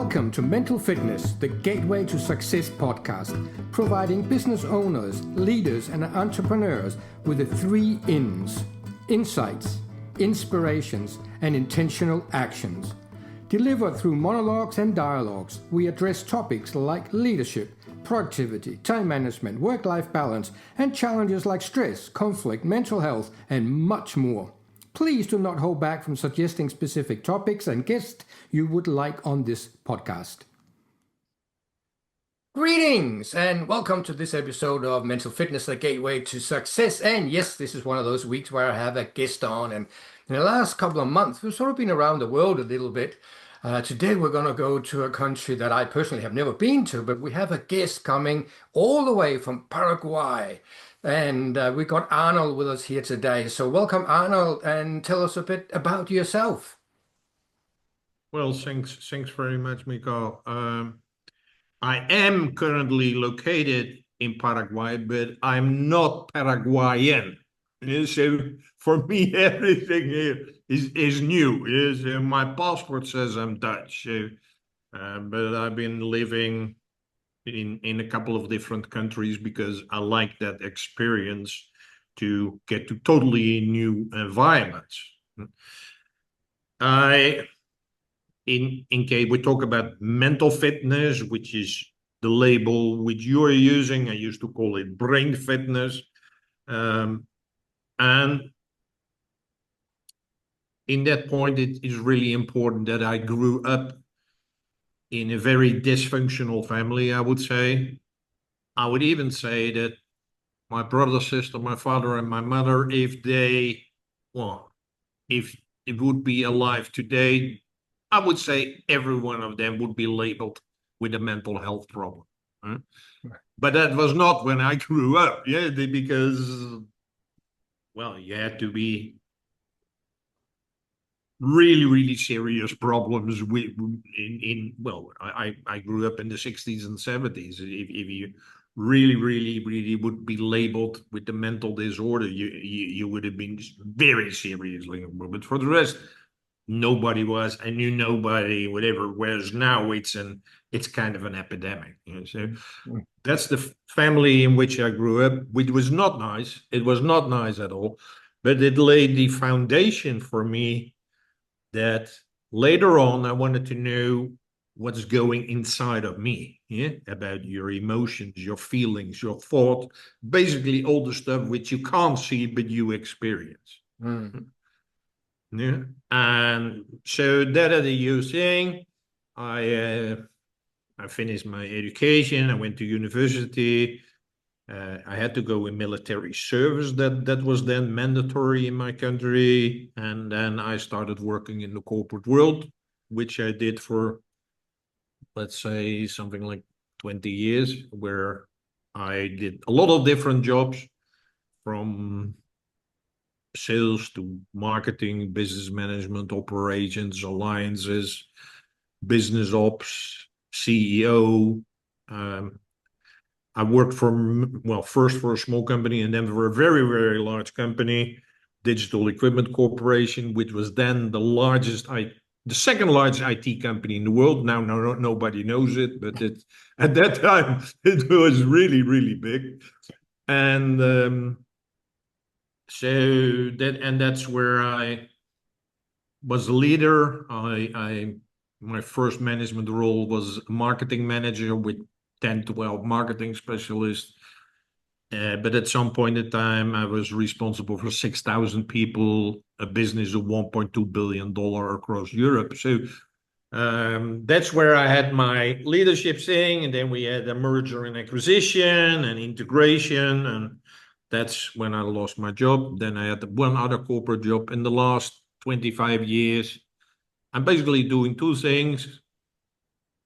Welcome to Mental Fitness, the Gateway to Success podcast, providing business owners, leaders, and entrepreneurs with the 3 INs: insights, inspirations, and intentional actions. Delivered through monologues and dialogues, we address topics like leadership, productivity, time management, work-life balance, and challenges like stress, conflict, mental health, and much more. Please do not hold back from suggesting specific topics and guests you would like on this podcast. Greetings and welcome to this episode of Mental Fitness, the Gateway to Success. And yes, this is one of those weeks where I have a guest on. And in the last couple of months, we've sort of been around the world a little bit. Today, we're going to go to a country that I personally have never been to, but we have a guest coming all the way from Paraguay. And we got Arnold with us here today. So welcome, Arnold, and tell us a bit about yourself. Well, thanks very much, Mikal. I am currently located in Paraguay, but I'm not Paraguayan. So for me, everything here is new. My passport says I'm Dutch, but I've been living in a couple of different countries because I like that experience to get to totally new environments. In case we talk about mental fitness, which is the label which you're using, I used to call it brain fitness. And in that point, it is really important that I grew up in a very dysfunctional family, I would say. I would even say that my brother, sister, my father, and my mother, if it would be alive today, I would say every one of them would be labeled with a mental health problem. Huh? Right. But that was not when I grew up, because, you had to be really, really serious problems I grew up in the 60s and 70s. If you really, really, really would be labeled with the mental disorder, you would have been very seriously. But for the rest, nobody was. I knew nobody, whatever. Whereas now it's kind of an epidemic. So that's the family in which I grew up, which was not nice. It was not nice at all, but it laid the foundation for me that later on I wanted to know what's going inside of me, about your emotions, your feelings, your thought, basically all the stuff which you can't see but you experience. Yeah. And so that is a huge thing. I finished my education. I went to university. I had to go in military service. That was then mandatory in my country. And then I started working in the corporate world, which I did for, let's say, something like 20 years, where I did a lot of different jobs, from sales to marketing, business management, operations, alliances, business ops, CEO. I worked first for a small company and then for a very, very large company, Digital Equipment Corporation, which was then the second largest IT company in the world. Now, nobody knows it, but at that time, it was really, really big. And that's where I was a leader. My first management role was marketing manager with 10, 12 marketing specialists. But at some point in time, I was responsible for 6,000 people, a business of $1.2 billion across Europe. So that's where I had my leadership thing. And then we had a merger and acquisition and integration. And that's when I lost my job. Then I had one other corporate job. In the last 25 years, I'm basically doing 2 things: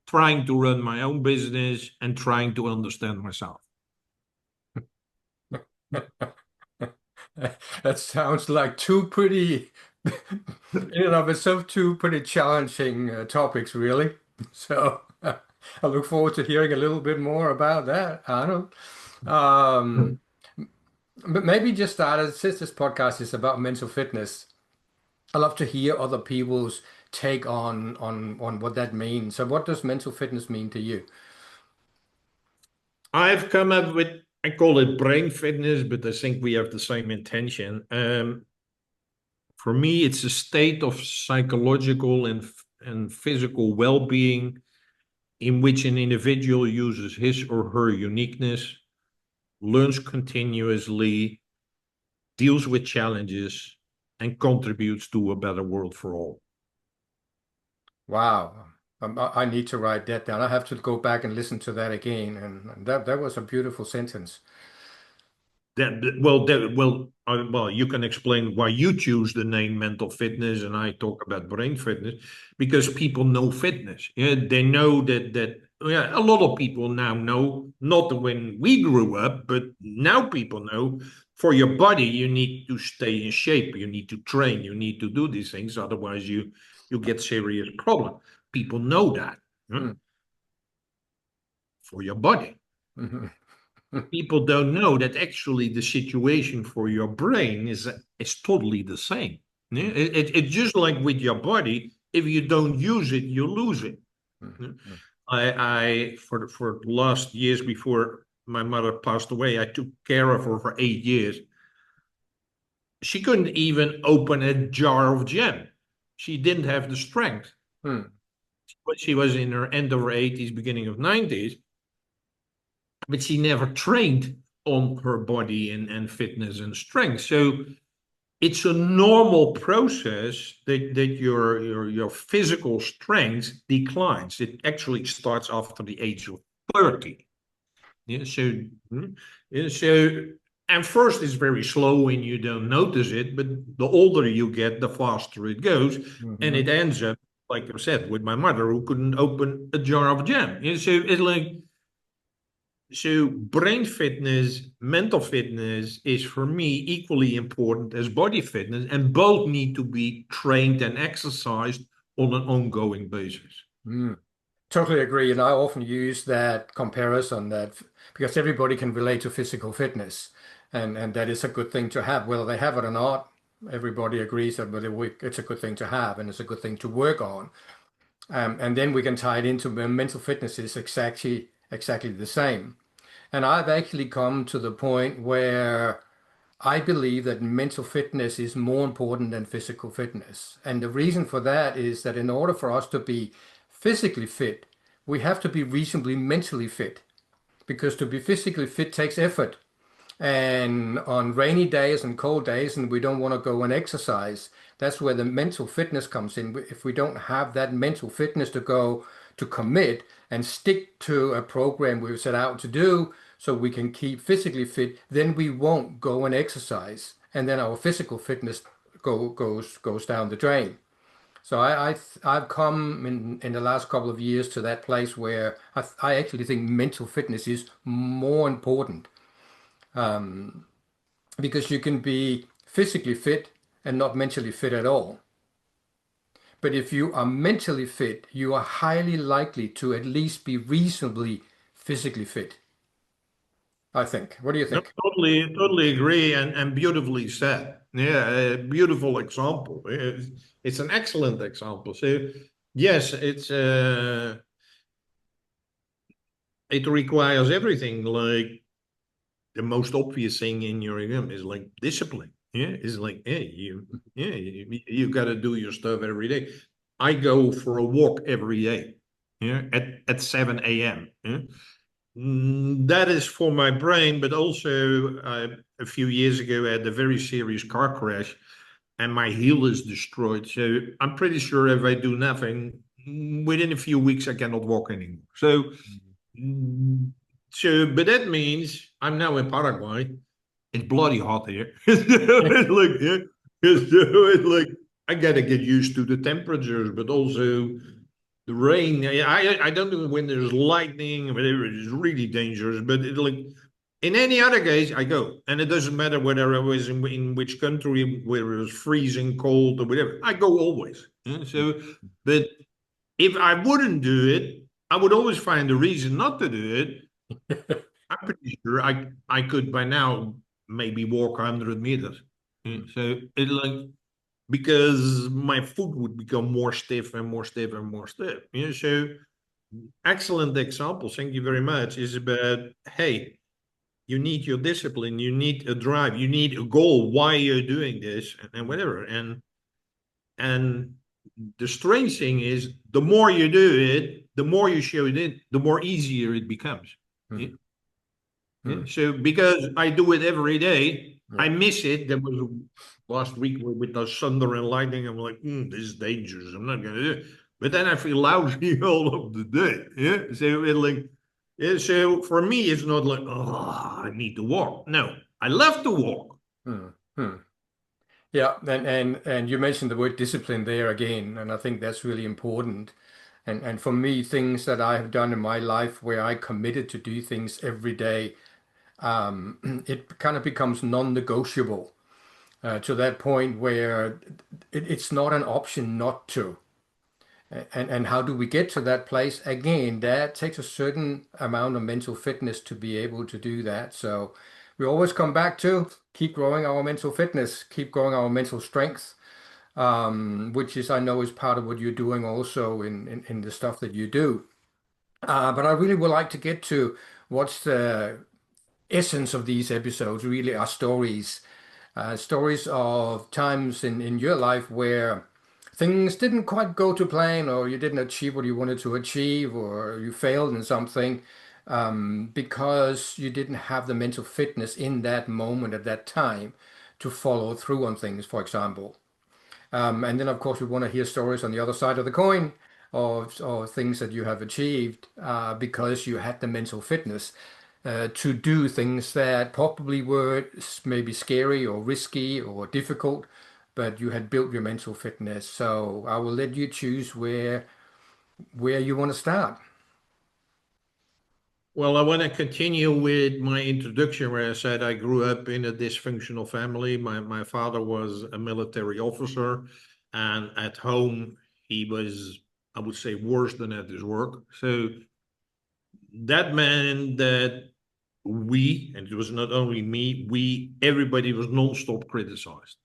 trying to run my own business and trying to understand myself. That sounds like 2 pretty, in and of itself, 2 pretty challenging topics, really. So I look forward to hearing a little bit more about that, Arnold. But maybe just since this podcast is about mental fitness, I love to hear other people's take on what that means. So what does mental fitness mean to you? I've come up with, I call it brain fitness, but I think we have the same intention. For me, it's a state of psychological and physical well-being in which an individual uses his or her uniqueness, learns continuously, deals with challenges, and contributes to a better world for all. Wow. I need to write that down. I have to go back and listen to that again. And that was a beautiful sentence. Well, you can explain why you choose the name mental fitness, and I talk about brain fitness because people know fitness. Yeah, they know that. Yeah, a lot of people now know, not when we grew up, but now people know. For your body, you need to stay in shape. You need to train. You need to do these things, otherwise you get serious problem. People know that. Huh? Mm. For your body. Mhm. People don't know that actually the situation for your brain is totally the same. Yeah? It's just like with your body. If you don't use it, you lose it. Yeah? Mhm. I for the last years before my mother passed away, I took care of her for 8 years. She couldn't even open a jar of jam. She didn't have the strength. Mm. But she was in her end of her 80s, beginning of 90s, but she never trained on her body and fitness and strength. So it's a normal process that your physical strength declines. It actually starts after the age of 30. Yeah, so and first it's very slow and you don't notice it, but the older you get, the faster it goes, and Mhm. it ends up, like I said, with my mother who couldn't open a jar of jam. Yeah, so it's like so brain fitness, mental fitness is for me equally important as body fitness, and both need to be trained and exercised on an ongoing basis. Mm. Totally agree. And I often use that comparison because everybody can relate to physical fitness, and that is a good thing to have, whether they have it or not. Everybody agrees that it's a good thing to have and it's a good thing to work on. And then we can tie it into mental fitness is exactly the same. And I've actually come to the point where I believe that mental fitness is more important than physical fitness. And the reason for that is that in order for us to be physically fit, we have to be reasonably mentally fit. Because to be physically fit takes effort. And on rainy days and cold days, and we don't want to go and exercise, that's where the mental fitness comes in. If we don't have that mental fitness to go to commit and stick to a program we've set out to do so we can keep physically fit, then we won't go and exercise. And then our physical fitness goes down the drain. So I've come in the last couple of years to that place where I actually think mental fitness is more important because you can be physically fit and not mentally fit at all. But if you are mentally fit, you are highly likely to at least be reasonably physically fit, I think. What do you No, think? totally agree, and beautifully said. Yeah, a beautiful example. It's an excellent example. So, yes, it requires everything. Like the most obvious thing in your exam is like discipline. Yeah, it's like you got to do your stuff every day. I go for a walk every day. Yeah, at 7 a.m. Yeah? That is for my brain, but also a few years ago, I had a very serious car crash and my heel is destroyed. So I'm pretty sure if I do nothing, within a few weeks, I cannot walk anymore. Mm, but that means I'm now in Paraguay. It's bloody hot here. It's like, yeah, it's like I gotta get used to the temperatures, but also the rain. I don't know when there's lightning, whatever. It's really dangerous. But like in any other case, I go, and it doesn't matter whether I was in which country, whether it was freezing cold or whatever. I go always. Yeah, so, but if I wouldn't do it, I would always find a reason not to do it. I'm pretty sure I could by now maybe walk 100 meters. Yeah, so it like because my foot would become more stiff and more stiff and more stiff. So excellent example. Thank you very much. Is about, hey, you need your discipline, you need a drive, you need a goal. Why you're doing this and whatever. And the strange thing is, the more you do it, the more you show it, the more easier it becomes. Yeah? Yeah? So because I do it every day, I miss it. There was last week with the thunder and lightning. I'm like, this is dangerous. I'm not gonna do it. But then I feel lousy all of the day. Yeah. So it like, yeah. So for me, it's not like, oh, I need to walk. No, I love to walk. Yeah, and you mentioned the word discipline there again, and I think that's really important. And for me, things that I have done in my life where I committed to do things every day, it kind of becomes non-negotiable to that point where it's not an option not to. And how do we get to that place? Again, that takes a certain amount of mental fitness to be able to do that. So we always come back to keep growing our mental fitness, keep growing our mental strength, which is, I know, is part of what you're doing also in the stuff that you do. But I really would like to get to what's the essence of these episodes, really are stories. Stories of times in your life where things didn't quite go to plan, or you didn't achieve what you wanted to achieve, or you failed in something because you didn't have the mental fitness in that moment at that time to follow through on things, for example. And then, of course, we want to hear stories on the other side of the coin of things that you have achieved because you had the mental fitness to do things that probably were maybe scary or risky or difficult, but you had built your mental fitness. So I will let you choose where you want to start. Well, I want to continue with my introduction where I said I grew up in a dysfunctional family. My father was a military officer, and at home he was, I would say, worse than at his work. So that meant that and it was not only me, everybody was non-stop criticized.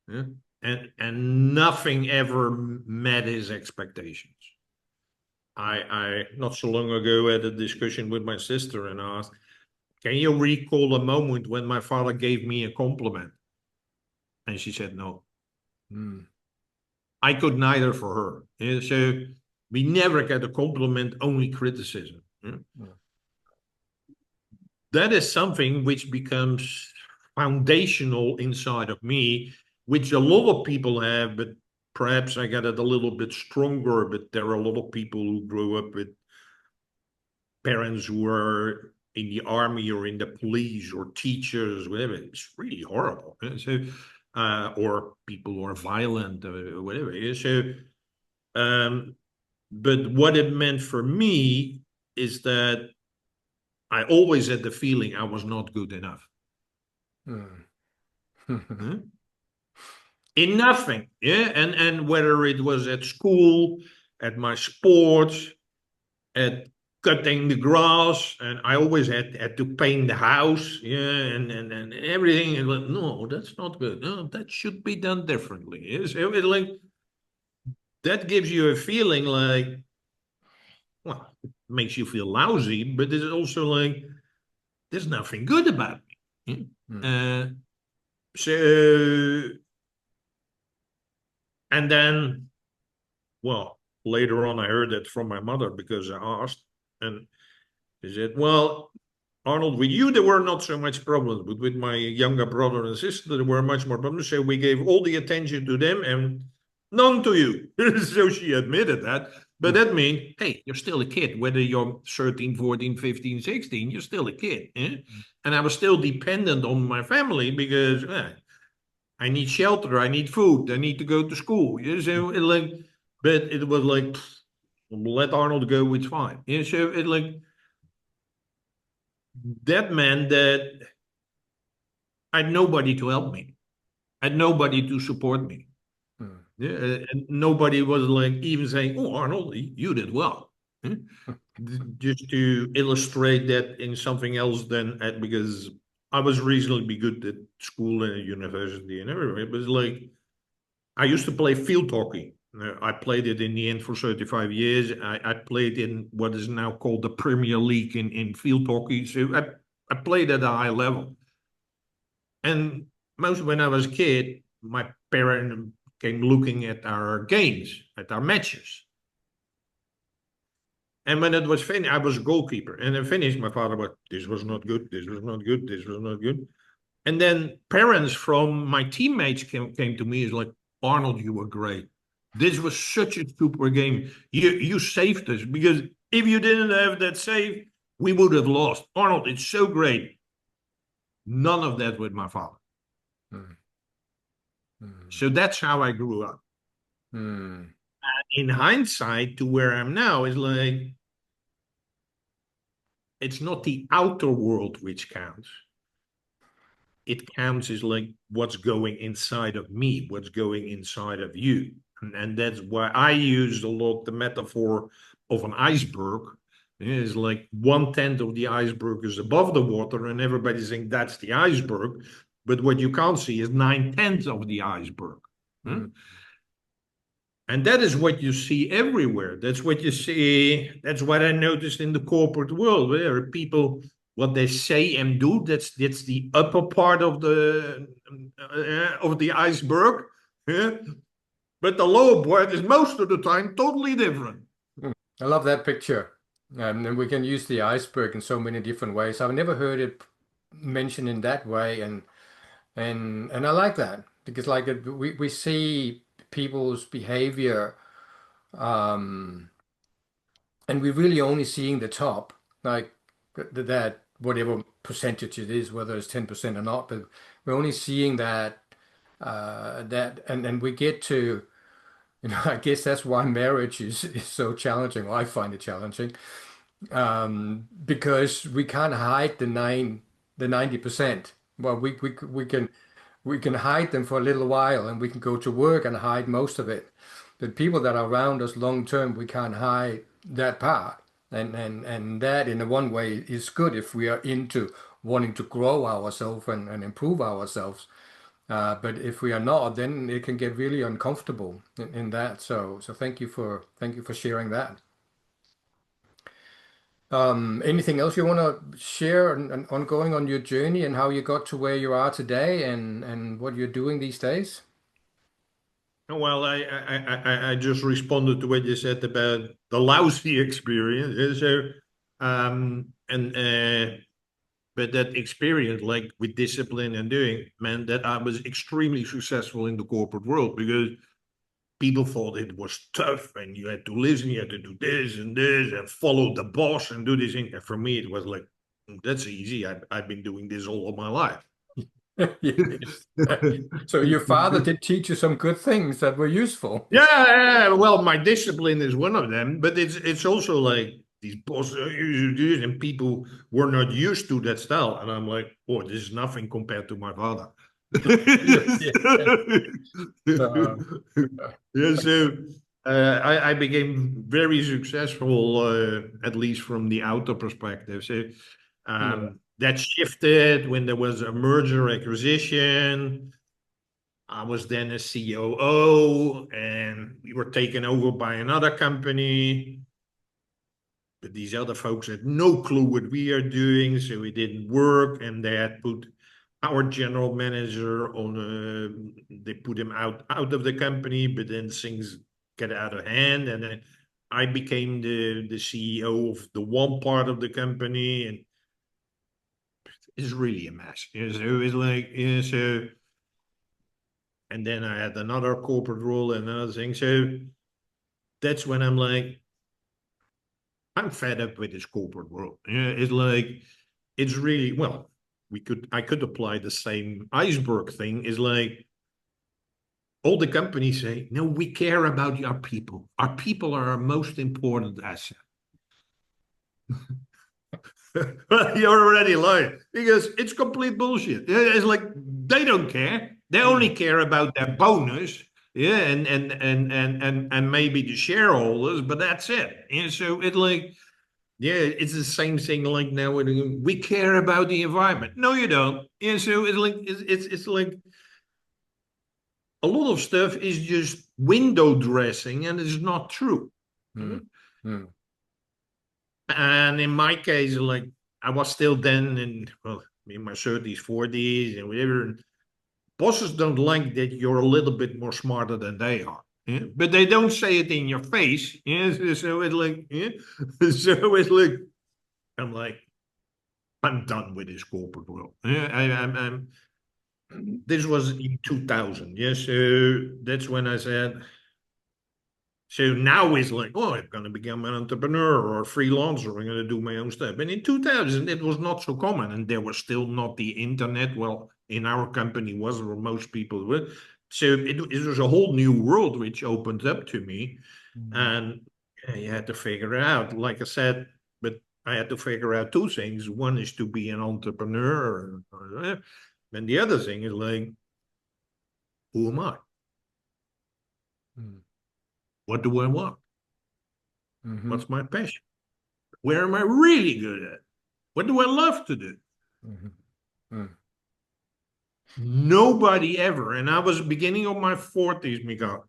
Yeah? And nothing ever met his expectations. I not so long ago had a discussion with my sister and asked, can you recall a moment when my father gave me a compliment? And she said no. Mm. I could neither for her. Yeah, so we never get a compliment, only criticism. Yeah. Yeah. That is something which becomes foundational inside of me, which a lot of people have, but perhaps I got it a little bit stronger. But there are a lot of people who grow up with parents who are in the army or in the police or teachers, whatever. It's really horrible. So, or people who are violent or whatever. So, um, but what it meant for me is that I always had the feeling I was not good enough. Mm. Hmm? In nothing. Yeah. And whether it was at school, at my sports, at cutting the grass, and I always had to paint the house, yeah, and everything. And like, no, that's not good. No, that should be done differently. Yeah? So it like that gives you a feeling like, well, it makes you feel lousy, but it's also like there's nothing good about me. Yeah? Mm. So and then, well, later on, I heard that from my mother because I asked, and she said, well, Arnold, with you, there were not so much problems, but with my younger brother and sister, there were much more problems. So we gave all the attention to them and none to you. So she admitted that. But that means, hey, you're still a kid. Whether you're 13, 14, 15, 16, you're still a kid. Eh? And I was still dependent on my family because I need shelter, I need food, I need to go to school. Yeah? So it like, but it was like, let Arnold go, it's fine. Yeah? So it like, that meant that I had nobody to help me. I had nobody to support me. Mm. Yeah, and nobody was like even saying, "Oh, Arnold, you did well." Hmm? Just to illustrate that in something else than because I was reasonably good at school and at university and everywhere. It was like I used to play field hockey. I played it in the end for 35 years. I played in what is now called the Premier League in field hockey. So I played at a high level. And most when I was a kid, my parents came looking at our games, at our matches. And when it was finished, I was a goalkeeper. And then finished, my father was, this was not good, this was not good, this was not good. And then parents from my teammates came to me, is like, Arnold, you were great. This was such a super game. You saved us, because if you didn't have that save, we would have lost. Arnold, it's so great. None of that with my father. Mm. So that's how I grew up. Mm. In hindsight, to where I'm now, is like, it's not the outer world which counts. It counts is like what's going inside of me, what's going inside of you. And that's why I use a lot the metaphor of an iceberg. It's like 1/10 of the iceberg is above the water, and everybody's saying that's the iceberg. But what you can't see is 9/10 of the iceberg. Mm. And that is what you see everywhere. That's what you see. That's what I noticed in the corporate world, where people, what they say and do, that's the upper part of the iceberg. Yeah? But the lower part is most of the time totally different. I love that picture. And we can use the iceberg in so many different ways. I've never heard it mentioned in that way, and I like that because like we see people's behavior, um, and we're really only seeing the top, like that whatever percentage it is, whether it's 10% or not, but we're only seeing that, and we get to, I guess that's why marriage is so challenging. Or I find it challenging, because we can't hide the 90%. Well, we can hide them for a little while, and we can go to work and hide most of it. But people that are around us long term, we can't hide that part. And that in one way is good if we are into wanting to grow ourselves and improve ourselves. But if we are not, then it can get really uncomfortable in that. So thank you for sharing that. Anything else you want to share and ongoing on your journey and how you got to where you are today and what you're doing these days? Well, I just responded to what you said about the lousy experience. So, and but that experience, like with discipline and doing, meant that I was extremely successful in the corporate world, because people thought it was tough and you had to listen, you had to do this and follow the boss and do this thing. And for me, it was like, that's easy. I've been doing this all of my life. Yes. So your father did teach you some good things that were useful. Yeah, well, my discipline is one of them, but it's also like these bosses you do this, and people were not used to that style, and I'm like, oh, this is nothing compared to my father. Yeah, yeah. Uh, Yeah, so I became very successful, at least from the outer perspective. So yeah. that shifted when there was a merger acquisition. I was then a COO, and we were taken over by another company. But these other folks had no clue what we are doing, so it didn't work. And they had put our general manager on. They put him out of the company, but then things get out of hand, and then I became the CEO of the one part of the company, and it's really a mess. So it's like, so. And then I had another corporate role and another thing. So that's when I'm like, I'm fed up with this corporate world. It's like, it's really, well, I could apply the same iceberg thing. Is like, all the companies say, no, we care about our people. Our people are our most important asset. You're already lying, because it's complete bullshit. It's like, they don't care. They only care about their bonus. Yeah, and maybe the shareholders, but that's it. And so it like, yeah, it's the same thing like now we care about the environment. No, you don't. Yeah, so it's like, it's like a lot of stuff is just window dressing, and it's not true. And in my case, like, I was still then in my 30s, 40s, and whatever. And bosses don't like that you're a little bit more smarter than they are. Yeah? But they don't say it in your face. Yeah? So it's like, yeah? So it's like, I'm like, I'm done with this corporate world. Yeah, I'm. This was in 2000. Yeah, so that's when I said. So now it's like, oh, I'm going to become an entrepreneur or a freelancer. I'm going to do my own stuff. And in 2000, it was not so common, and there was still not the internet. Well, in our company was where most people were. So it was a whole new world which opened up to me, and you had to figure it out. Like I said, but I had to figure out two things. One is to be an entrepreneur, and the other thing is like, who am I? What do I want? What's my passion? Where am I really good at? What do I love to do? Nobody ever, and I was beginning of my 40s, Mikal.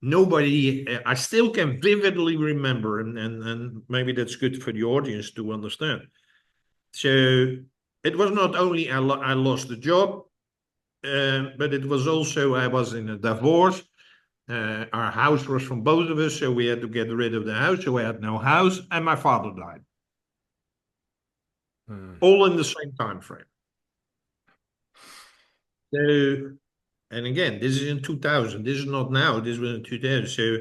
Nobody, I still can vividly remember, and maybe that's good for the audience to understand. So it was not only I lost the job, but it was also I was in a divorce. Our house was from both of us, so we had to get rid of the house. So I had no house, and my father died. All in the same time frame. So, and again, this is in 2000. This is not now. This was in 2000. So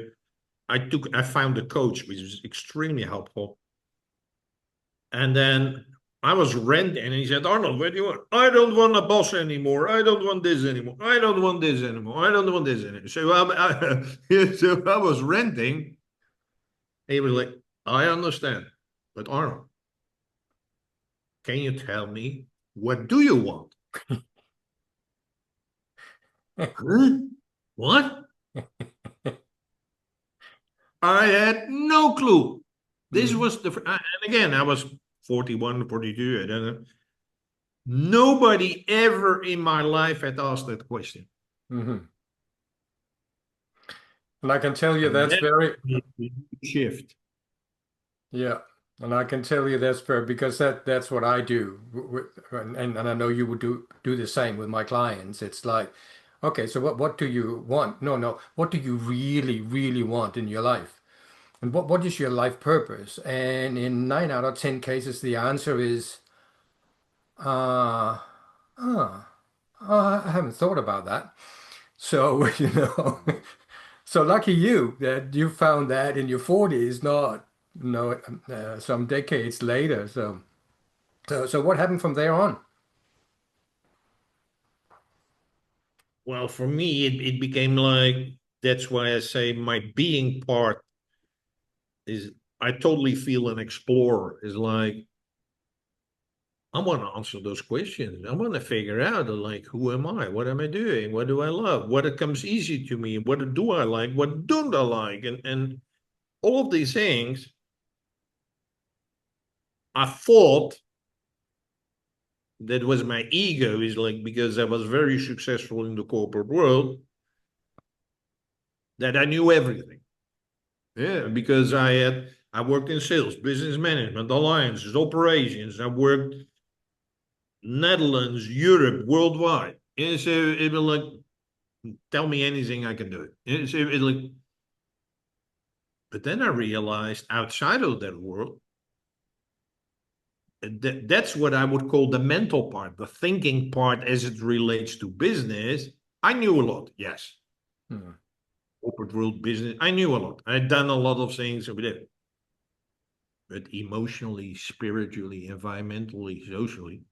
I found a coach, which was extremely helpful. And then I was renting, and he said, Arnold, what do you want? I don't want a boss anymore. I don't want this anymore. I don't want this anymore. I don't want this anymore. So so I was renting. He was like, I understand, but Arnold, can you tell me, what do you want? Huh? What? I had no clue. This was and again, I was 41, 42. I don't know. Nobody ever in my life had asked that question. And I can tell you And that's that very, shift. yeah. And I can tell you that's fair because that's what I do. And I know you would do the same with my clients. It's like, okay, so what do you want? No. What do you really, really want in your life? And what is your life purpose? And in 9 out of 10 cases, the answer is, uh, uh, I haven't thought about that. So, so lucky you that you found that in your 40s, not some decades later. So what happened from there on? Well, for me, it became like, that's why I say my being part is, I totally feel an explorer. Is like, I want to answer those questions. I want to figure out, like, who am I? What am I doing? What do I love? What comes easy to me? What do I like? What don't I like? And all of these things, I thought that was my ego, is like, because I was very successful in the corporate world, that I knew everything. Yeah, because I worked in sales, business management, alliances, operations. I worked Netherlands, Europe, worldwide. Yeah, so it was like, tell me anything, I can do it. Yeah, so it like, but then I realized outside of that world, that's what I would call the mental part, the thinking part as it relates to business. I knew a lot, yes. Corporate world, business, I knew a lot. I'd done a lot of things over there. But emotionally, spiritually, environmentally, socially,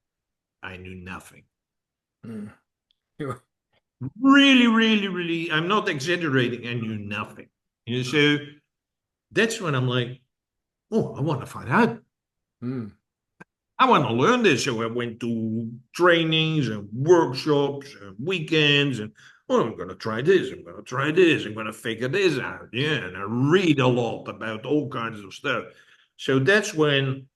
I knew nothing. Really, really, really, I'm not exaggerating, I knew nothing. And so that's when I'm like, oh, I want to find out. I want to learn this. So I went to trainings and workshops and weekends, and oh, I'm going to try this. I'm going to try this. I'm going to figure this out. Yeah. And I read a lot about all kinds of stuff. So that's when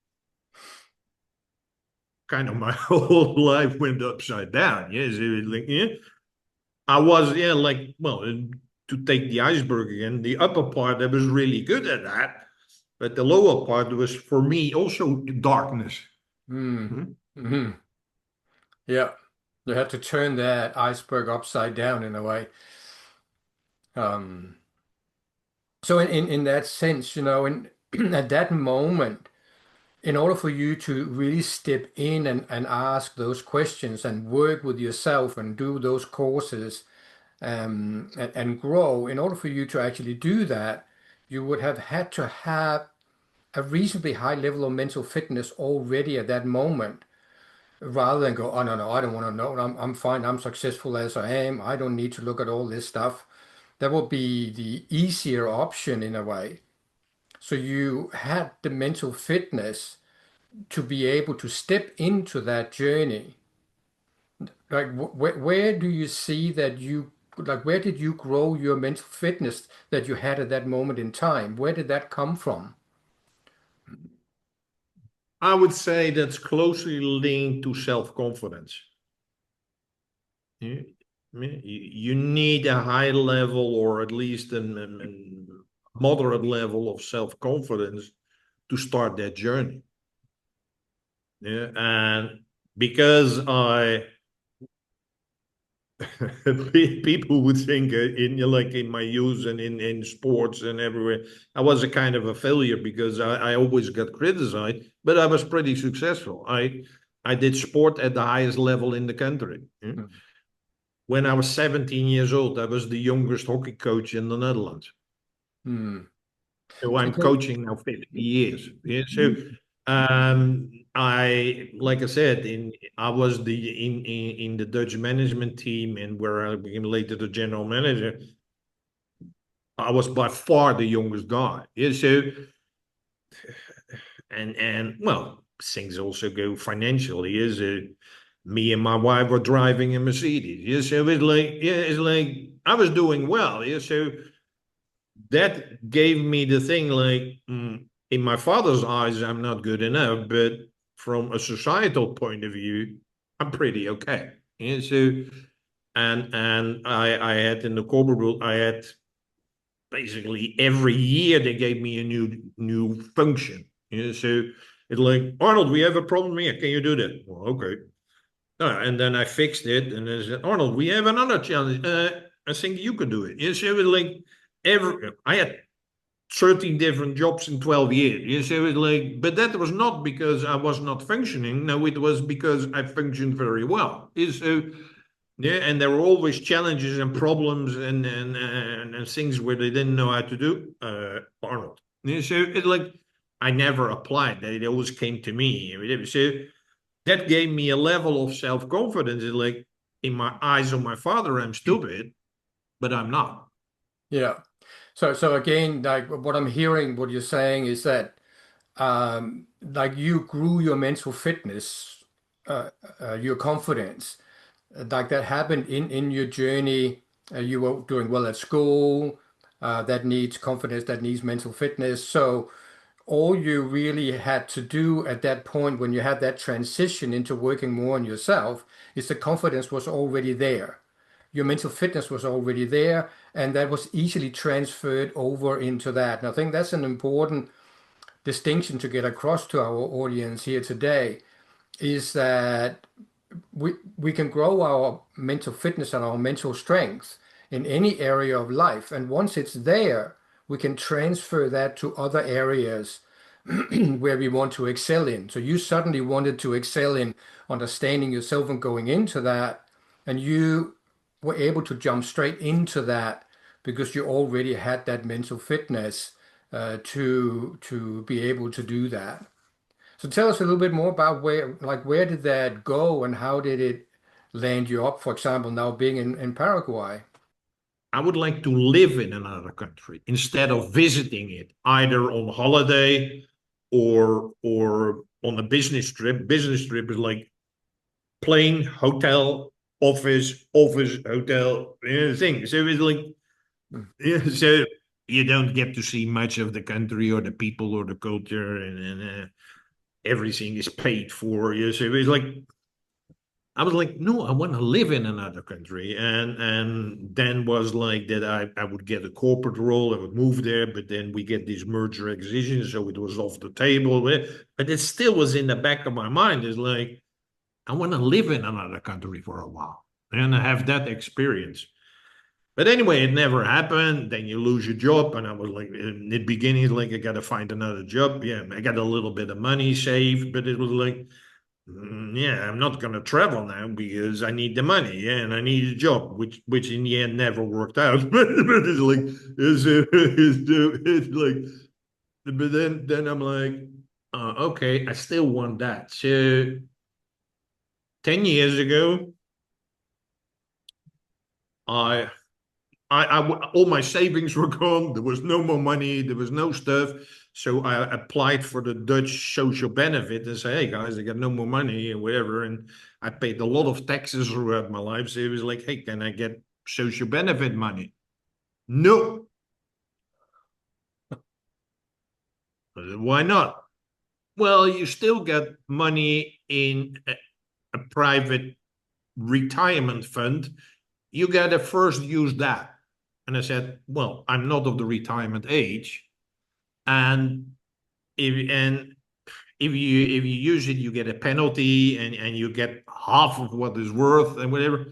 kind of my whole life went upside down. Yeah. So like, yeah. I was, yeah, like, well, to take the iceberg again, the upper part, I was really good at that. But the lower part was for me also darkness. Mm. Mhm. Hmm. Yeah. You had to turn that iceberg upside down in a way. Um, so in that sense, in at that moment, in order for you to really step in and ask those questions and work with yourself and do those courses and grow, in order for you to actually do that, you would have had to have a reasonably high level of mental fitness already at that moment, rather than go, oh no, no, I don't want to know. I'm fine. I'm successful as I am. I don't need to look at all this stuff. That would be the easier option in a way. So you had the mental fitness to be able to step into that journey. Like, where do you see that like, where did you grow your mental fitness that you had at that moment in time? Where did that come from? I would say that's closely linked to self-confidence. You, you need a high level or at least a moderate level of self-confidence to start that journey. Yeah, and because people would think in like in my youth and in sports and everywhere, I was a kind of a failure because I always got criticized, but I was pretty successful. I did sport at the highest level in the country. Yeah. When I was 17 years old, I was the youngest hockey coach in the Netherlands. Hmm. So So I'm coaching now 50 years. Yeah, so I like I said, I was in the Dutch management team, and where I became later the general manager. I was by far the youngest guy. Yeah, so and well, things also go financially. Is me and my wife were driving a Mercedes. Yeah, so it's like I was doing well. Yeah, so that gave me the thing like in my father's eyes I'm not good enough, but from a societal point of view I'm pretty okay. Yeah, so and I had in the corporate world I had basically every year they gave me a new function. Yeah, so it's like, Arnold, we have a problem here, can you do that? Well, okay. And then I fixed it, and I said, Arnold, we have another challenge. I think you could do it. Yeah, so it was like I had 13 different jobs in 12 years. You see, it was like, but that was not because I was not functioning. No, it was because I functioned very well. So, yeah, and there were always challenges and problems and things where they didn't know how to do. Arnold. Yeah, so it's like I never applied. They always came to me. So that gave me a level of self confidence. It's like in my eyes of my father, I'm stupid, but I'm not. Yeah. So again, like what I'm hearing, what you're saying is that like you grew your mental fitness, your confidence, like that happened in your journey. You were doing well at school. That needs confidence, that needs mental fitness. So all you really had to do at that point when you had that transition into working more on yourself is the confidence was already there. Your mental fitness was already there, and that was easily transferred over into that. And I think that's an important distinction to get across to our audience here today is that we can grow our mental fitness and our mental strength in any area of life. And once it's there, we can transfer that to other areas where we want to excel in. So you suddenly wanted to excel in understanding yourself and going into that, and you were able to jump straight into that because you already had that mental fitness to be able to do that. So tell us a little bit more about where did that go and how did it land you up, for example, now being in Paraguay? I would like to live in another country instead of visiting it, either on holiday or on a business trip. Business trip is like plane, hotel, office, hotel, thing. So it's like, Mm. yeah, so you don't get to see much of the country or the people or the culture, and everything is paid for. Yeah, so it's like I was like, no, I want to live in another country. And then was like that I would get a corporate role, I would move there, but then we get these merger acquisitions, so it was off the table. But it still was in the back of my mind. It's like, I want to live in another country for a while and have that experience. But anyway, it never happened. Then you lose your job. And I was like, in the beginning, it's like, I got to find another job. Yeah, I got a little bit of money saved, but it was like, yeah, I'm not going to travel now because I need the money. Yeah, and I need a job, which in the end never worked out. But it's like, it's like, but then I'm like, okay, I still want that. So 10 years ago, I all my savings were gone. There was no more money. There was no stuff. So I applied for the Dutch social benefit and say, hey guys, I got no more money and whatever. And I paid a lot of taxes throughout my life. So it was like, hey, can I get social benefit money? No. I said, why not? Well, you still get money in a private retirement fund. You got to first use that. And I said, well, I'm not of the retirement age. And and if you use it, you get a penalty and you get half of what it's worth and whatever.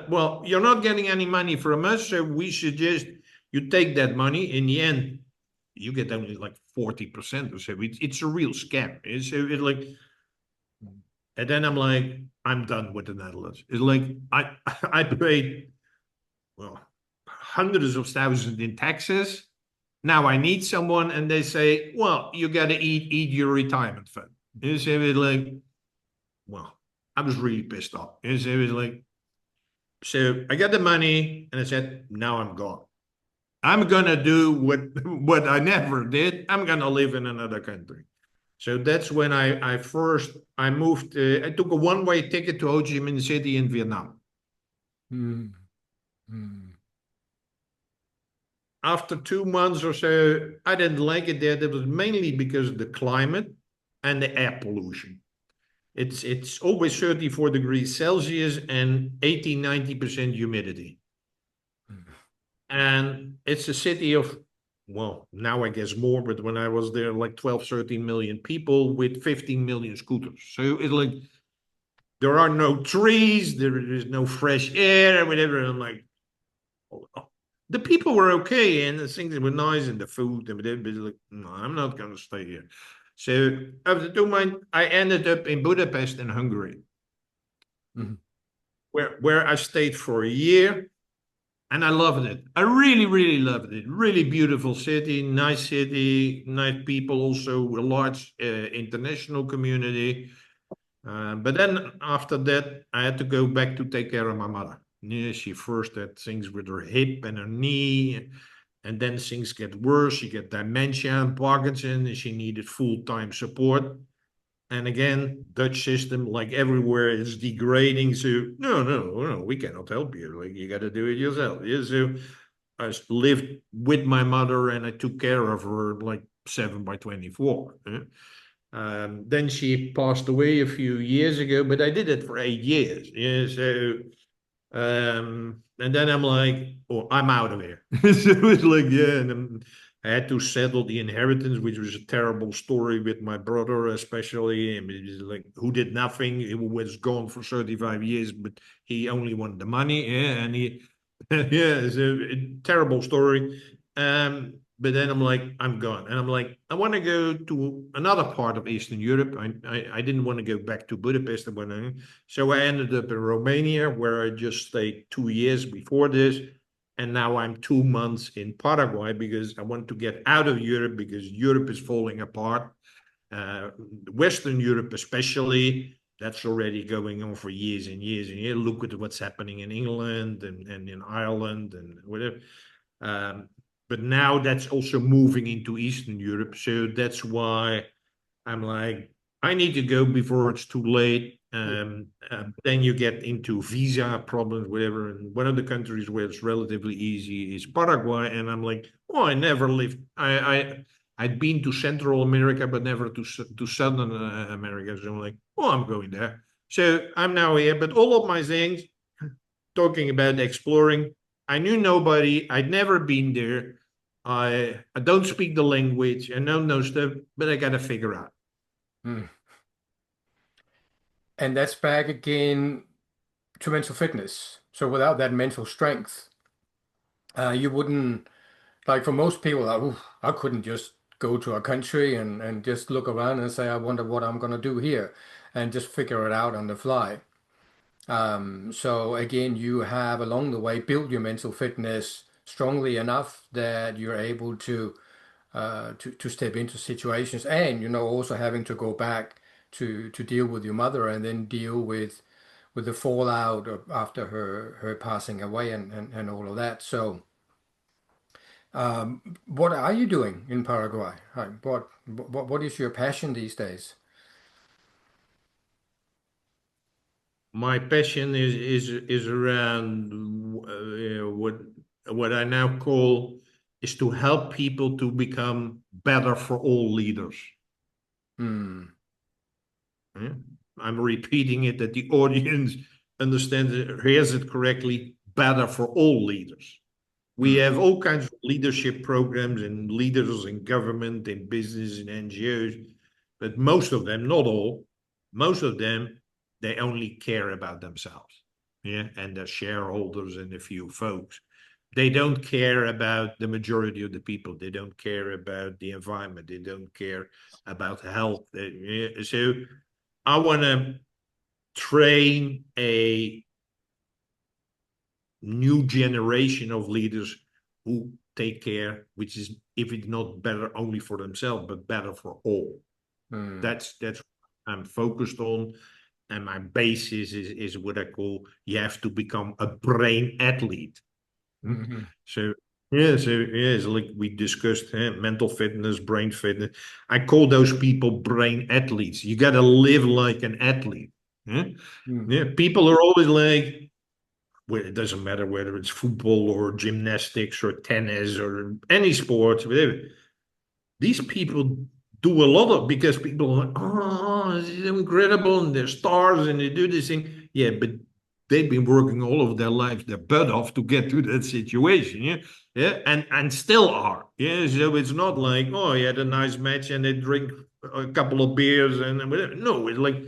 Well, you're not getting any money from us, so we suggest you take that money. In the end, you get only like 40% or so. It's a real scam. It's like, and then I'm like, I'm done with the Netherlands. It's like I paid, well, hundreds of thousands in taxes. Now I need someone, and they say, "Well, you got to eat your retirement fund." And so it's like, well, I was really pissed off. And so it was like, so I got the money, and I said, "Now I'm gone. I'm gonna do what I never did. I'm gonna live in another country." So that's when I moved. I took a one-way ticket to Ho Chi Minh City in Vietnam. Mm. Mm. After 2 months or so, I didn't like it there. That was mainly because of the climate and the air pollution. It's always 34 degrees Celsius and 80-90% humidity. And it's a city of, well, now I guess more, but when I was there, like 12, 13 million people with 15 million scooters. So it's like, there are no trees, there is no fresh air, and whatever. And I'm like, oh, the people were okay and the things were nice and the food and whatever, but like, no, I'm not going to stay here. So after 2 months, I ended up in Budapest in Hungary, Mhm. where I stayed for a year, and I loved it. I really, really loved it. Really beautiful city, nice people, also a large international community. But then after that, I had to go back to take care of my mother. Yeah, she first had things with her hip and her knee, and then things get worse. She got dementia and Parkinson, and she needed full-time support. And again, Dutch system, like everywhere, is degrading. So no, we cannot help you. Like you got to do it yourself. Yeah, so I lived with my mother, and I took care of her like 7 by 24. Yeah. Then she passed away a few years ago, but I did it for 8 years. Yeah, so and then I'm like, oh, I'm out of here. So it was like, yeah, and I had to settle the inheritance, which was a terrible story with my brother, especially. I mean, it was like, who did nothing, he was gone for 35 years, but he only wanted the money, yeah, and he, yeah, it's a terrible story. But then I'm like, I'm gone. And I'm like, I want to go to another part of Eastern Europe. I didn't want to go back to Budapest. So I ended up in Romania, where I just stayed 2 years before this. And now I'm 2 months in Paraguay because I want to get out of Europe because Europe is falling apart. Uh, Western Europe, especially, that's already going on for years and years and years. Look at what's happening in England and in Ireland and whatever. Um, but now that's also moving into Eastern Europe. So that's why I'm like, I need to go before it's too late. Then you get into visa problems, whatever. And one of the countries where it's relatively easy is Paraguay. And I'm like, oh, I never lived. I'd been to Central America, but never to Southern America. So I'm like, oh, I'm going there. So I'm now here, but all of my things, talking about exploring, I knew nobody. I'd never been there. I don't speak the language. I don't know stuff, but I got to figure out. Mm. And that's back again to mental fitness. So without that mental strength, you wouldn't, like for most people, "Oof, I couldn't just go to a country and just look around and say, I wonder what I'm going to do here and just figure it out on the fly." So again, you have along the way built your mental fitness strongly enough that you're able to step into situations, and also having to go back to deal with your mother and then deal with the fallout after her passing away and all of that. So what are you doing in Paraguay? What is your passion these days? My passion is around what I now call is to help people to become better for all leaders. Hmm. Yeah? I'm repeating it that the audience understands it, hears it correctly. Better for all leaders. We Hmm. have all kinds of leadership programs and leaders in government, in business, in NGOs, but most of them, not all, most of them, they only care about themselves, yeah, and their shareholders and a few folks. They don't care about the majority of the people. They don't care about the environment. They don't care about health. Yeah. So I want to train a new generation of leaders who take care, which is if it's not better only for themselves, but better for all. Hmm. That's what I'm focused on. And my basis is what I call you have to become a brain athlete. Hmm. So yeah, it's like we discussed, mental fitness, brain fitness. I call those people brain athletes. You got to live like an athlete. Yeah? Hmm. Yeah, people are always like, well, it doesn't matter whether it's football or gymnastics or tennis or any sport, whatever. These people do a lot of because people are like, oh, this is incredible, and they're stars and they do this thing. Yeah, but they've been working all of their lives, their butt off to get to that situation. Yeah, yeah, and still are. Yeah, so it's not like, oh, you had a nice match and they drink a couple of beers and whatever. No, it's like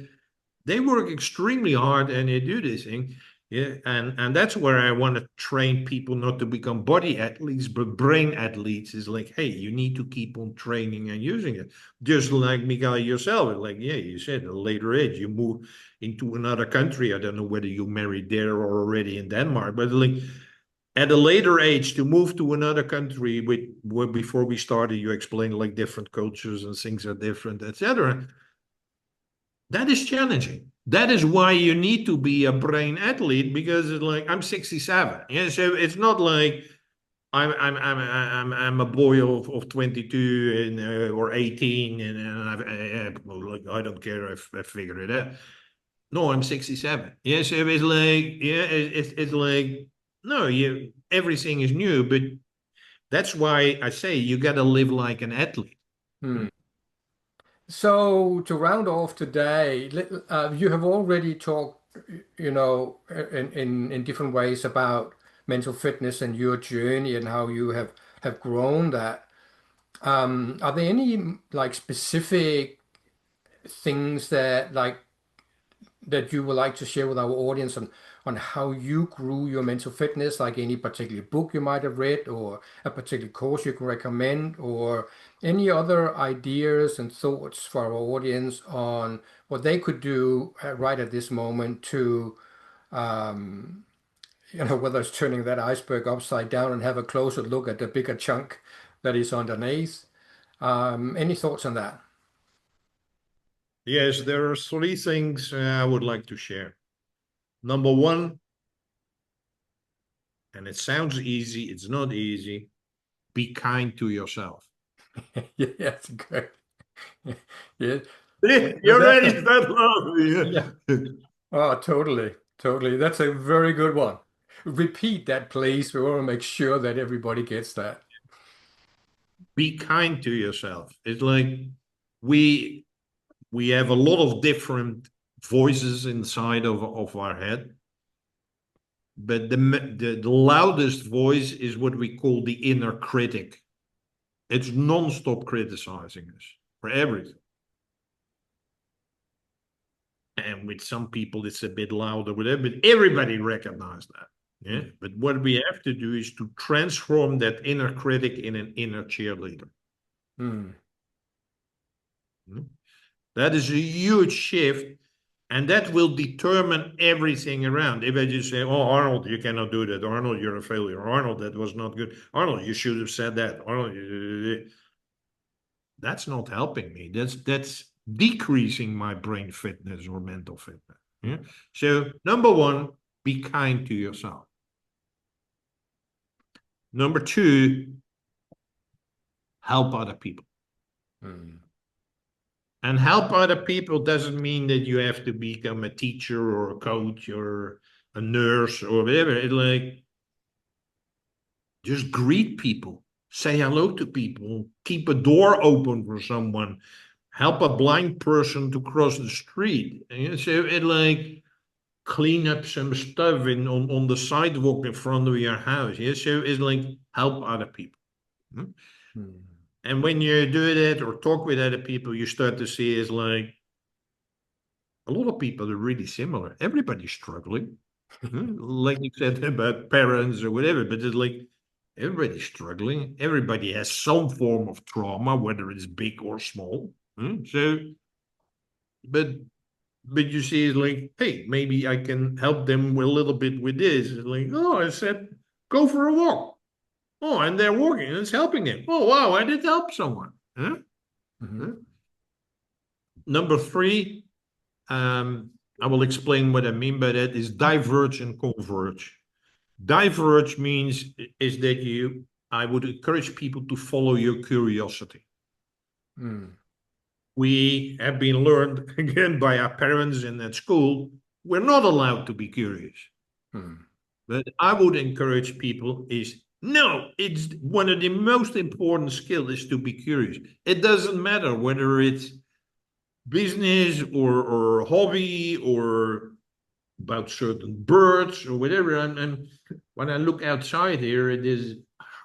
they work extremely hard and they do this thing. Yeah, and that's where I want to train people not to become body athletes but brain athletes. Is like, hey, you need to keep on training and using it, just like Mikal yourself. Like, yeah, you said at a later age you move into another country. I don't know whether you married there or already in Denmark, but like at a later age to move to another country with before we started you explained like different cultures and things are different, etc. That is challenging. That is why you need to be a brain athlete because it's like I'm 67. Yeah, so it's not like I'm a boy of 22 and or 18 and like I don't care if I figure it out. No, I'm 67. Yeah, so it's like it's like no, you everything is new, but that's why I say you got to live like an athlete. Hmm. So to round off today, you have already talked, in different ways about mental fitness and your journey and how you have grown that. Are there any like specific things that you would like to share with our audience on how you grew your mental fitness, like any particular book you might have read, or a particular course you can recommend, or any other ideas and thoughts for our audience on what they could do right at this moment to, um, whether it's turning that iceberg upside down and have a closer look at the bigger chunk that is underneath. Any thoughts on that? Yes, there are three things I would like to share. Number one, and it sounds easy, it's not easy. Be kind to yourself. Yeah, that's good. Yeah, You're that's ready, a, start laughing. yeah. Oh, totally, totally. That's a very good one. Repeat that, please. We want to make sure that everybody gets that. Be kind to yourself. It's like we we have a lot of different voices inside of our head. But the loudest voice is what we call the inner critic. It's non-stop criticizing us for everything. And with some people, it's a bit louder, whatever, but everybody recognizes that. Yeah. But what we have to do is to transform that inner critic in an inner cheerleader. Mm. That is a huge shift, and that will determine everything around. If I just say, "Oh, Arnold, you cannot do that. Arnold, you're a failure. Arnold, that was not good. Arnold, you should have said that. Arnold," that's not helping me. That's decreasing my brain fitness or mental fitness. Yeah? So, number one, be kind to yourself. Number two, help other people. Mm. And help other people doesn't mean that you have to become a teacher or a coach or a nurse or whatever. It's like, just greet people, say hello to people, keep a door open for someone, help a blind person to cross the street. And so it like clean up some stuff on the sidewalk in front of your house. Yeah, so it's like help other people. Hmm? Mm. And when you do that or talk with other people, you start to see is like a lot of people are really similar. Everybody's struggling. Like you said about parents or whatever, but it's like everybody's struggling. Everybody has some form of trauma, whether it's big or small. So, but you see, it's like, hey, maybe I can help them a little bit with this. It's like, oh, I said, go for a walk. Oh, and they're walking, and it's helping them. Oh, wow, I did help someone. Huh? Mm-hmm. Huh? Number three, I will explain what I mean by that is diverge and converge. Diverge means is that I would encourage people to follow your curiosity. Mm. We have been learned again by our parents and at school, we're not allowed to be curious. Mm. But I would encourage people is no, it's one of the most important skills is to be curious. It doesn't matter whether it's business or hobby or about certain birds or whatever. And when I look outside here, it is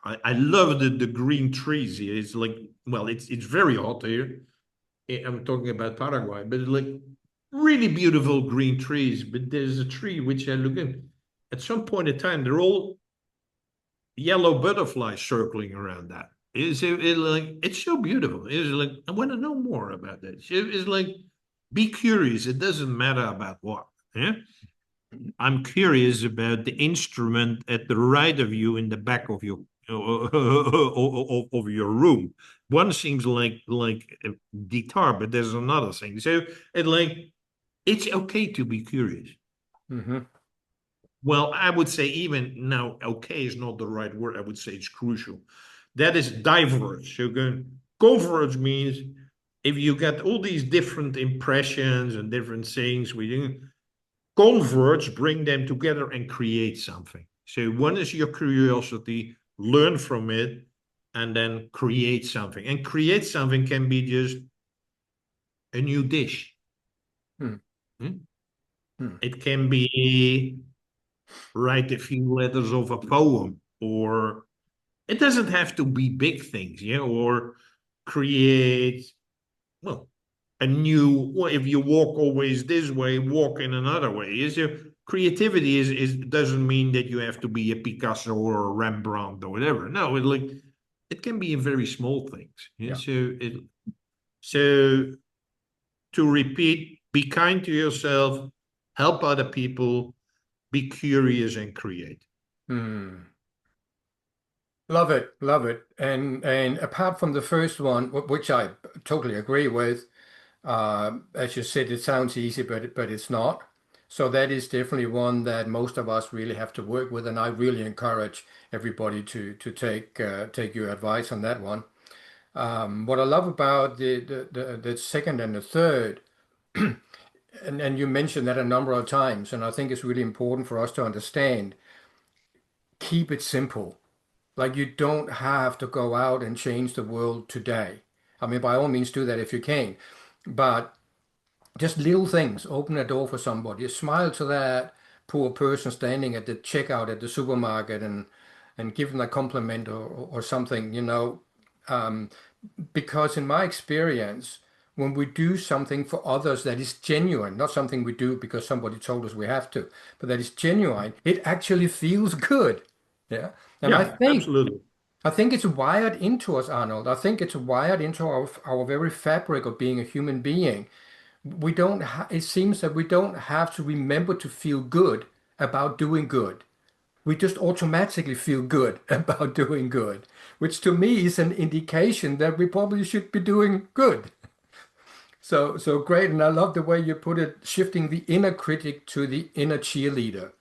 I love the green trees here. It's like, well, it's very hot here. I'm talking about Paraguay, but it's like really beautiful green trees. But there's a tree which I look at. At some point in time, they're all yellow butterflies circling around that. It's so beautiful. It's like I want to know more about that. It's like be curious. It doesn't matter about what. Yeah. I'm curious about the instrument at the right of you in the back of your of your room. One seems like a guitar, but there's another thing. So it's okay to be curious. Mm-hmm. Well, I would say even now, okay is not the right word. I would say it's crucial. That is diverge. So converge means if you get all these different impressions and different things, converge, bring them together and create something. So one is your curiosity, learn from it, and then create something. And create something can be just a new dish. Mm. Hmm? Mm. It can be write a few letters of a poem, or it doesn't have to be big things, yeah, or create, well, a new, well, if you walk always this way, walk in another way. Is your creativity is doesn't mean that you have to be a Picasso or a Rembrandt or whatever. No, it can be in very small things. Yeah. Yeah. So to repeat, be kind to yourself, help other people, be curious and create. Mm. Love it, love it. And apart from the first one, which I totally agree with, as you said, it sounds easy, but it's not. So that is definitely one that most of us really have to work with, and I really encourage everybody to take your advice on that one. What I love about the second and the third, and you mentioned that a number of times, and I think it's really important for us to understand, keep it simple. Like you don't have to go out and change the world today. I mean, by all means, do that if you can. But Just little things, open a door for somebody, smile to that poor person standing at the checkout at the supermarket and give them a compliment or something, um, because in my experience, when we do something for others that is genuine, not something we do because somebody told us we have to, but that is genuine, it actually feels good. Yeah. And Yeah, absolutely. I think it's wired into us, Arnold. I think it's wired into our very fabric of being a human being. We don't it seems that we don't have to remember to feel good about doing good. We just automatically feel good about doing good, which to me is an indication that we probably should be doing good. So great, and I love the way you put it, shifting the inner critic to the inner cheerleader.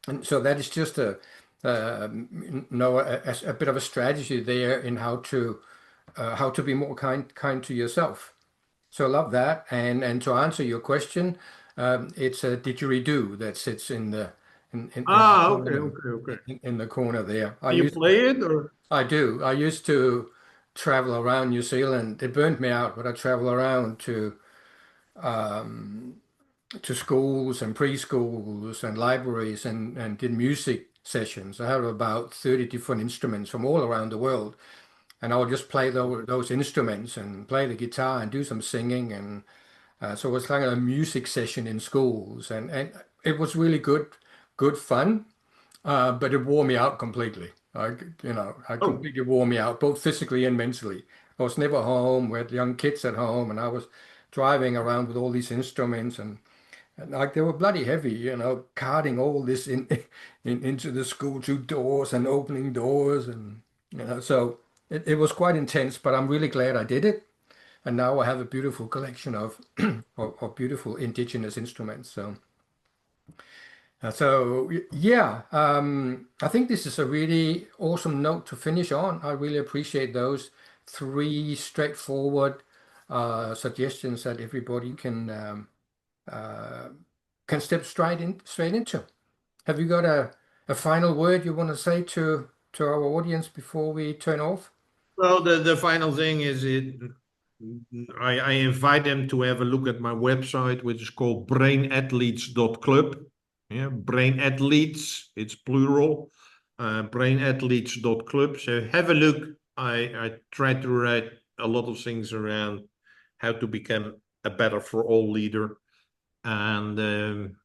And so that is just a bit of a strategy there in how to be more kind to yourself. So I love that. And to answer your question, it's a didgeridoo that sits in the Ah, okay, corner okay, okay. in the corner there. You play it or? I do. I used to travel around New Zealand. It burned me out, but I travel around um, to schools and preschools and libraries and did music sessions. I have about 30 different instruments from all around the world. And I would just play those instruments and play the guitar and do some singing. And so it was like a music session in schools. And it was really good fun, but it wore me out completely. I Oh, completely wore me out, both physically and mentally. I was never home. We had young kids at home, and I was driving around with all these instruments and like they were bloody heavy, carting all this into the school through doors and opening doors and so it was quite intense, but I'm really glad I did it. And now I have a beautiful collection of beautiful indigenous instruments. Yeah, I think this is a really awesome note to finish on. I really appreciate those three straightforward suggestions that everybody uh, can step straight into. Have you got a final word you want to say to our audience before we turn off? well, the final thing is I invite them to have a look at my website, which is called brainathletes.club. Yeah, brain athletes, it's plural, brainathletes.club. So have a look. I try to write a lot of things around how to become a better for all leader. And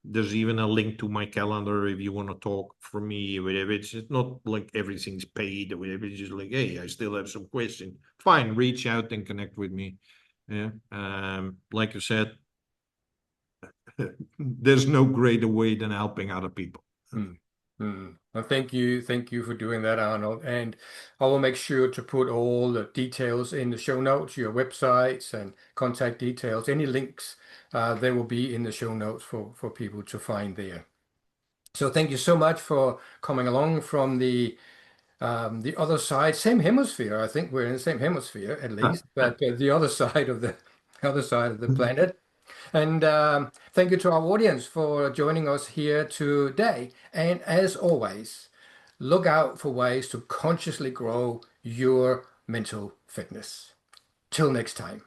there's even a link to my calendar if you want to talk for me or whatever. It's not like everything's paid or whatever. It's just like, hey, I still have some questions. Fine, reach out and connect with me. Yeah. Like you said, there's no greater way than helping other people. Mm, Well, thank you for doing that, Arnold. And I will make sure to put all the details in the show notes, your websites and contact details, any links, they will be in the show notes for people to find there. So thank you so much for coming along from the other side, same hemisphere. I think we're in the same hemisphere at least, but the other side of the planet. And thank you to our audience for joining us here today. And as always, look out for ways to consciously grow your mental fitness. Till next time.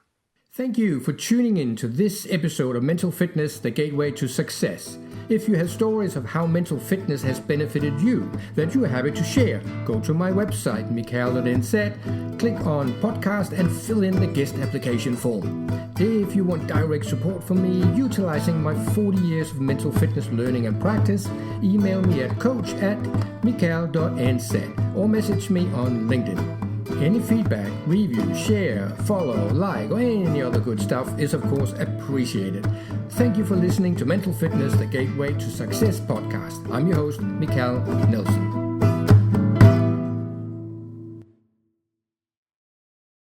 Thank you for tuning in to this episode of Mental Fitness, the Gateway to Success. If you have stories of how mental fitness has benefited you that you are happy to share, go to my website, mikal.nz, click on podcast and fill in the guest application form. If you want direct support from me utilizing my 40 years of mental fitness learning and practice, email me at coach@mikal.nz or message me on LinkedIn. Any feedback, review, share, follow, like, or any other good stuff is, of course, appreciated. Thank you for listening to Mental Fitness, the Gateway to Success podcast. I'm your host, Mikal Nielsen.